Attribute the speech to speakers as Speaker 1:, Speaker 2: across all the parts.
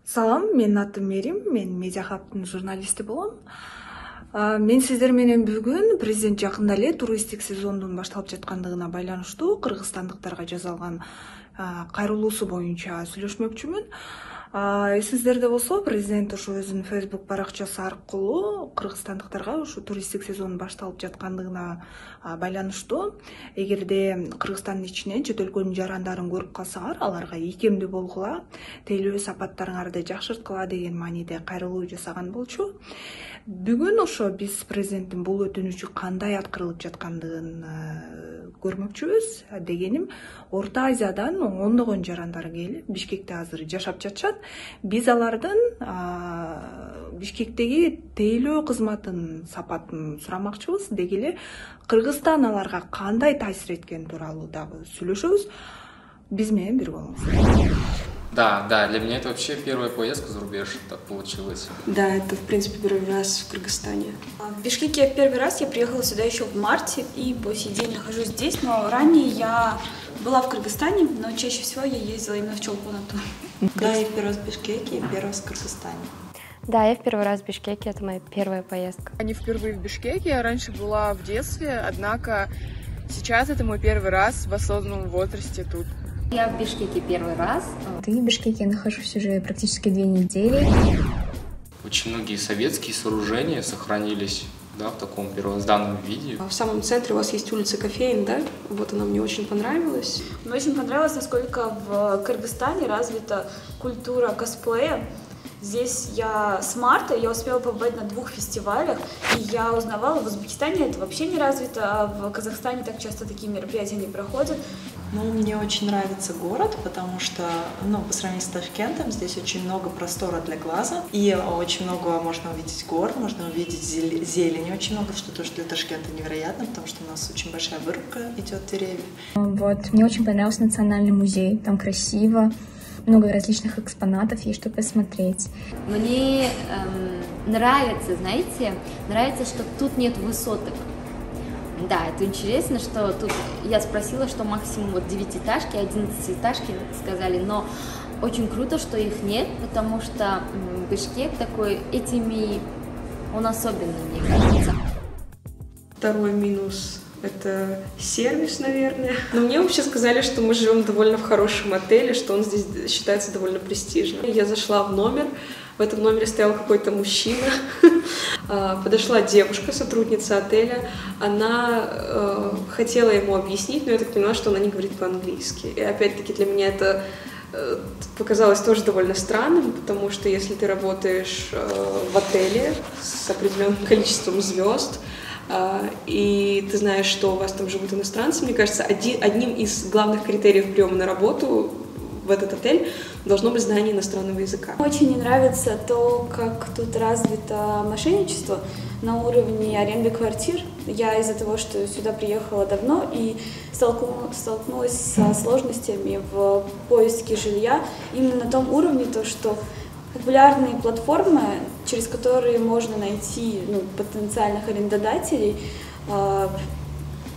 Speaker 1: Салам, менин атым Мерим, мен Медиа Хабтын журналисти болом. Мен сиздер менен бүгүн президент жакында эле туристтик сезондун башталып жаткандыгына байланыштуу кыргызстандыктарга жасалган кайрылуусу боюнча сүйлөшмөкчүмүн. Эсиңиздерде болсо, президент ошо өзүнүн Facebook баракчасы аркылуу кыргызстандыктарга ушу туристтик сезон башталып жаткандыгына байланыштуу эгерде Кыргызстандын ичинен чет өлкөнүн жарандарын көрүп калсаңар, аларга ийкемдүү болгула, тейлөө сапаттарыңарды жакшырткыла деген мааниде кайрылуу жасаган болчу. Бүгүн ошо биз президенттин бул өтүнүчү кандай аткарылып жаткандыгын көрмөкчүбүз. Дегеним, Орто Азиядан ондогон жарандар келип Бишкекте азыр жашап жатышат. Биз алардын Бишкектеги тейлөө кызматын сапатын сурамакчыбыз. Деги эле Кыргызстан аларга кандай таасир эткени тууралуу дагы сүйлөшөбүз. Биз менен бир болуңуз.
Speaker 2: Да, для меня это вообще первая поездка за рубеж, так получилось.
Speaker 3: Да, это, в принципе, первый раз в Кыргызстане. В Бишкеке первый раз я приехала сюда еще в марте, и по сей день нахожусь здесь, но ранее я была в Кыргызстане, но чаще всего я ездила именно в Чолпон-Ату.
Speaker 4: Да, я первый раз в Бишкеке, и первый раз в Кыргызстане.
Speaker 5: Да, я в первый раз в Бишкеке, это моя первая поездка.
Speaker 6: Я не впервые в Бишкеке, я раньше была в детстве, однако сейчас это мой первый раз в осознанном возрасте тут.
Speaker 7: Я в Бишкеке первый раз.
Speaker 8: В Бишкеке я нахожусь уже практически 2 недели.
Speaker 2: Очень многие советские сооружения сохранились, в таком первозданном виде.
Speaker 3: В самом центре у вас есть улица Кофеин, да? Вот она мне очень понравилась. Мне очень понравилось, насколько в Кыргызстане развита культура косплея. Здесь я с марта, я успела побывать на 2 фестивалях, и я узнавала, в Узбекистане это вообще не развито, а в Казахстане так часто такие мероприятия не проходят.
Speaker 4: Мне очень нравится город, потому что, по сравнению с Ташкентом, здесь очень много простора для глаза, и очень много можно увидеть гор, можно увидеть зелень, очень много, что тоже для Ташкента невероятно, потому что у нас очень большая вырубка идет деревьев.
Speaker 8: Мне очень понравился национальный музей, там красиво. Много различных экспонатов, есть что посмотреть.
Speaker 7: Мне нравится, нравится, что тут нет высоток. Да, это интересно, что тут я спросила, что максимум 9-этажки, 11-этажки сказали, но очень круто, что их нет, потому что Бишкек такой, он особенный, мне кажется.
Speaker 3: Второй минус — это сервис, наверное. Но мне вообще сказали, что мы живем довольно в хорошем отеле, что он здесь считается довольно престижным. Я зашла в номер, в этом номере стоял какой-то мужчина, подошла девушка, сотрудница отеля, она хотела ему объяснить, но я так поняла, что она не говорит по-английски. И опять-таки для меня это показалось тоже довольно странным, потому что если ты работаешь в отеле с определенным количеством звезд, и ты знаешь, что у вас там живут иностранцы, мне кажется, одним из главных критериев приема на работу в этот отель должно быть знание иностранного языка. Очень не нравится то, как тут развито мошенничество на уровне аренды квартир. Я из-за того, что сюда приехала давно и столкнулась со сложностями в поиске жилья именно на том уровне, то, что популярные платформы, через которые можно найти потенциальных арендодателей,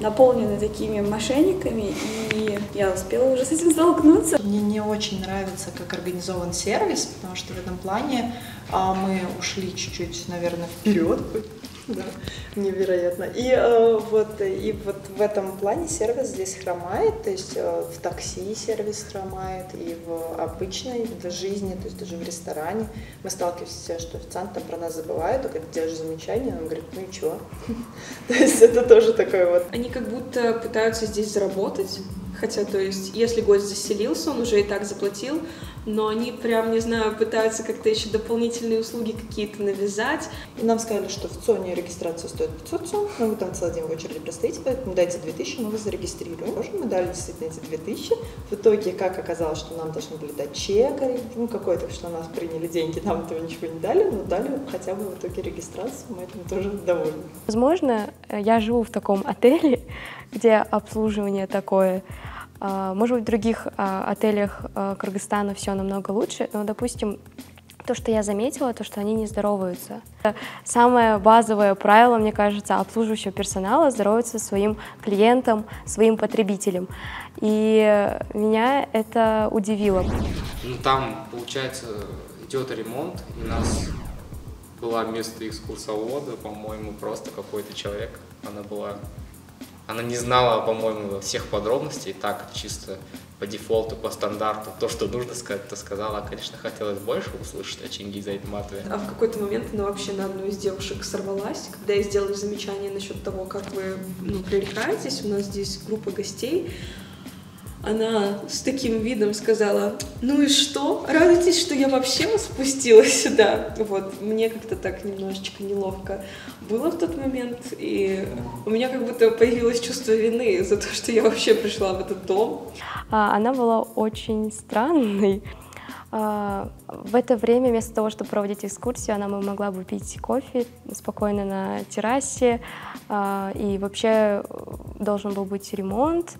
Speaker 3: наполнены такими мошенниками, и я успела уже с этим столкнуться.
Speaker 4: Мне не очень нравится, как организован сервис, потому что в этом плане мы ушли чуть-чуть, наверное, вперед. Да, невероятно. И вот в этом плане сервис здесь хромает, то есть в такси сервис хромает, и в обычной жизни, то есть даже в ресторане мы сталкиваемся с тем, что официант там про нас забывает, только делаешь замечание, он говорит, и чего? То есть это тоже такое вот.
Speaker 3: Они как будто пытаются здесь заработать, хотя, то есть, если гость заселился, он уже и так заплатил, но они прям, не знаю, пытаются как-то еще дополнительные услуги какие-то навязать.
Speaker 4: И нам сказали, что в ЦОНе регистрация стоит 500 ЦОН, но вы там целый день в очереди простоите, поэтому дайте 2000, мы вас зарегистрируем. Мы дали действительно эти 2000. В итоге, как оказалось, что нам должны были дать чек, какой-то, что нас приняли деньги, нам этого ничего не дали, но дали хотя бы в итоге регистрацию, мы этим тоже довольны.
Speaker 5: Возможно, я живу в таком отеле, где обслуживание такое. Может быть, в других отелях Кыргызстана все намного лучше, но, допустим, то, что я заметила, то, что они не здороваются. Самое базовое правило, мне кажется, обслуживающего персонала — здороваться своим клиентам, своим потребителям. И меня это удивило.
Speaker 2: Там, получается, идет ремонт, и у нас была вместо экскурсовода, по-моему, просто какой-то человек. Она не знала, по-моему, всех подробностей, так, чисто по дефолту, по стандарту. То, что нужно сказать, то сказала. Конечно, хотелось больше услышать о Чингизе Айтматове.
Speaker 3: А в какой-то момент она вообще на одну из девушек сорвалась, когда ей сделали замечание насчет того, как вы привлекаетесь. У нас здесь группа гостей. Она с таким видом сказала: ну и что? Радуйтесь, что я вообще вас спустила сюда. Вот, мне как-то так немножечко неловко было в тот момент, и у меня как будто появилось чувство вины за то, что я вообще пришла в этот дом.
Speaker 5: Она была очень странной. В это время, вместо того, чтобы проводить экскурсию, она могла бы пить кофе спокойно на террасе, и вообще должен был быть ремонт.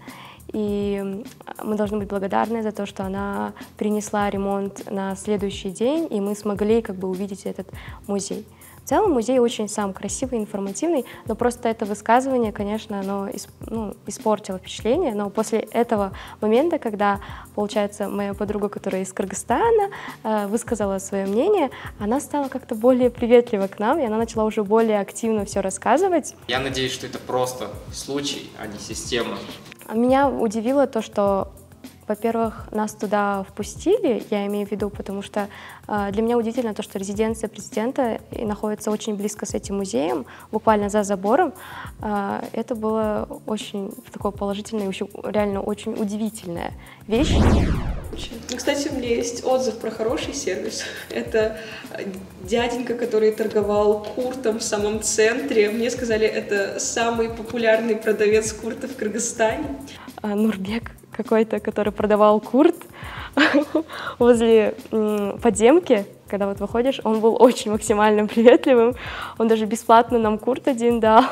Speaker 5: И мы должны быть благодарны за то, что она принесла ремонт на следующий день, и мы смогли как бы увидеть этот музей. В целом музей очень сам красивый, информативный, но просто это высказывание, конечно, оно испортило впечатление. Но после этого момента, когда, получается, моя подруга, которая из Кыргызстана, высказала свое мнение, она стала как-то более приветлива к нам, и она начала уже более активно все рассказывать.
Speaker 2: Я надеюсь, что это просто случай, а не система.
Speaker 5: Меня удивило то, что, во-первых, нас туда впустили, я имею в виду, потому что для меня удивительно то, что резиденция президента находится очень близко с этим музеем, буквально за забором. Это было очень такое положительное, реально очень удивительная вещь.
Speaker 3: Кстати, у меня есть отзыв про хороший сервис. Это дяденька, который торговал куртом в самом центре. Мне сказали, это самый популярный продавец курта в Кыргызстане.
Speaker 5: Нурбек какой-то, который продавал курт возле подземки. Когда вот выходишь, он был очень максимально приветливым. Он даже бесплатно нам курт один дал.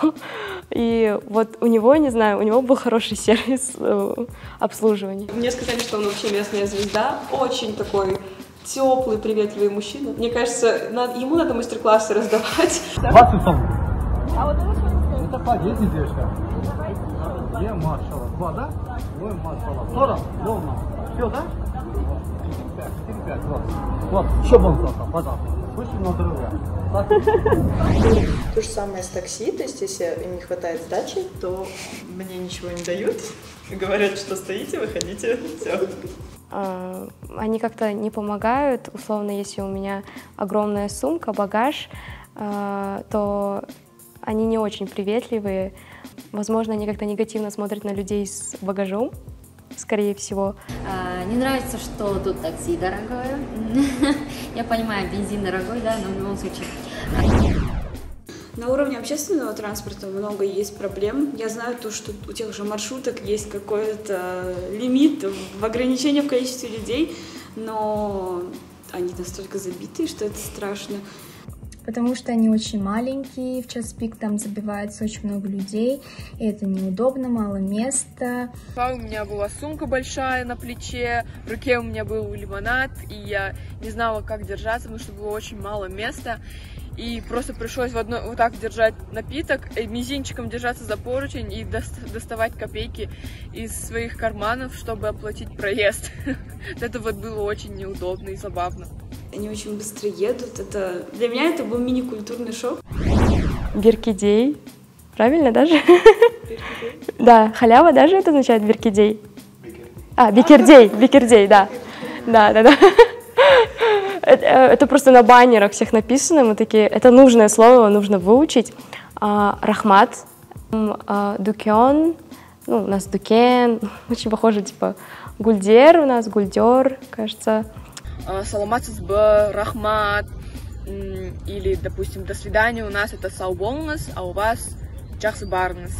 Speaker 5: И вот у него, не знаю, у него был хороший сервис обслуживания.
Speaker 3: Мне сказали, что он вообще местная звезда. Очень такой теплый, приветливый мужчина. Мне кажется, ему надо мастер-классы раздавать.
Speaker 9: Вас тут там? А вот это подъедет девушка. Я маршала. 2, да? Ой, маршала. 40? Ровно. Все, да? 4-5, вот. Еще бонус, пожалуйста. Очень много рубля.
Speaker 4: То же самое с такси, то есть если им не хватает сдачи, то мне ничего не дают. Говорят, что стоите, выходите, все.
Speaker 5: Они как-то не помогают. Условно, если у меня огромная сумка, багаж, то они не очень приветливые. Возможно, они как-то негативно смотрят на людей с багажом, скорее всего.
Speaker 7: Не нравится, что тут такси дорогое. Я понимаю, бензин дорогой, да, но в любом случае.
Speaker 10: На уровне общественного транспорта много есть проблем. Я знаю то, что у тех же маршруток есть какой-то лимит в ограничении в количестве людей, но они настолько забитые, что это страшно.
Speaker 8: Потому что они очень маленькие, в час пик там забивается очень много людей, и это неудобно, мало места.
Speaker 6: У меня была сумка большая на плече, в руке у меня был лимонад, и я не знала, как держаться, потому что было очень мало места. И просто пришлось вот так держать напиток, и мизинчиком держаться за поручень и доставать копейки из своих карманов, чтобы оплатить проезд. Это вот было очень неудобно и забавно.
Speaker 10: Они очень быстро едут. Для меня это был мини-культурный шок.
Speaker 5: Биркидей. Правильно даже? Да, халява даже это означает биркидей. Бикердей, да. Да. Это просто на баннерах всех написано, мы такие, это нужное слово, его нужно выучить. Рахмат, дукен, у нас дукен, очень похоже, типа гульдер у нас, гульдер, кажется.
Speaker 6: Саламатсызбы, рахмат, или, допустим, до свидания у нас это сауболнас, а у вас жақсы барыңыз.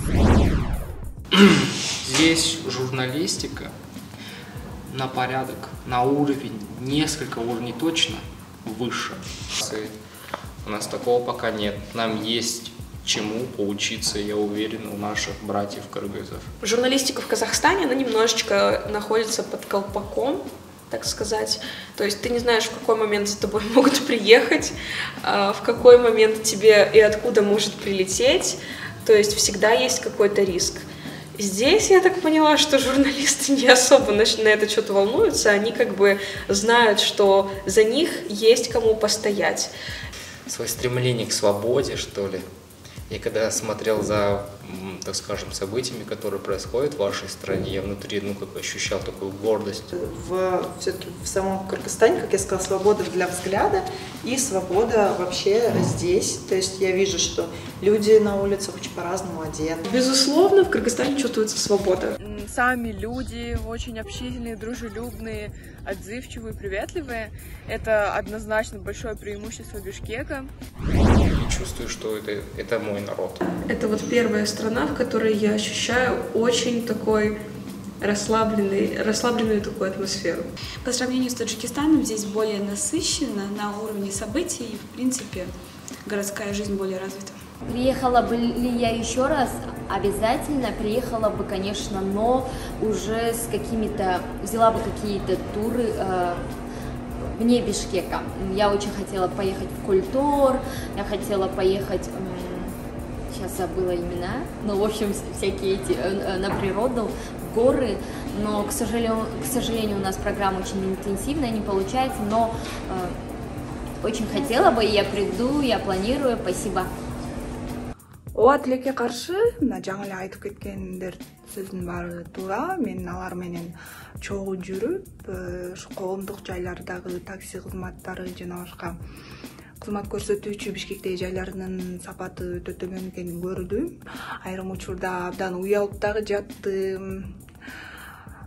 Speaker 2: Здесь журналистика на порядок, на уровень, несколько уровней точно выше. У нас такого пока нет. Нам есть чему поучиться, я уверен, у наших братьев-кыргызов.
Speaker 3: Журналистика в Казахстане, она немножечко находится под колпаком, так сказать. То есть ты не знаешь, в какой момент за тобой могут приехать, в какой момент тебе и откуда может прилететь. То есть всегда есть какой-то риск. Здесь я так поняла, что журналисты не особо на этот счет волнуются, они как бы знают, что за них есть кому постоять.
Speaker 2: Свое стремление к свободе, что ли. Я когда смотрел за, так скажем, событиями, которые происходят в вашей стране, я внутри, ощущал такую гордость.
Speaker 4: Все-таки в самом Кыргызстане, как я сказала, свобода для взгляда и свобода вообще здесь. То есть я вижу, что люди на улицах очень по-разному одеты.
Speaker 3: Безусловно, в Кыргызстане чувствуется свобода.
Speaker 6: Сами люди очень общительные, дружелюбные, отзывчивые, приветливые. Это однозначно большое преимущество Бишкека.
Speaker 2: Я чувствую, что это мой народ.
Speaker 3: Это вот первая страна, в которой я ощущаю очень такой расслабленную такую атмосферу.
Speaker 10: По сравнению с Таджикистаном здесь более насыщенно на уровне событий, и, в принципе, городская жизнь более развита.
Speaker 7: Приехала бы ли я еще раз? Обязательно приехала бы, конечно, но уже с какими-то, взяла бы какие-то туры вне Бишкека. Я очень хотела поехать в Культор, я хотела поехать, сейчас забыла имена, но в общем всякие эти, на природу, в горы, но, к сожалению, у нас программа очень интенсивная, не получается, но очень хотела бы, и я приду, я планирую, спасибо.
Speaker 1: Ооба тилекке каршы мына жаңы эле айтып кеткендер сөздүн баары туура. Мен алар менен чогуу жүрүп, ушу коомдук жайлардагы такси кызматтары жана башка кызмат көрсөтүүчү Бишкектеги жайлардын сапаты өтө төмөн экенин көрдүм. Айрым учурда абдан уялып дагы жаттым.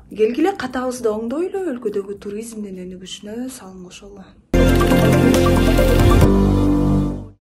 Speaker 1: Келгиле катабызды оңдойлу, өлкөдөгү туризмдин өнүгүшүнө салым кошолу.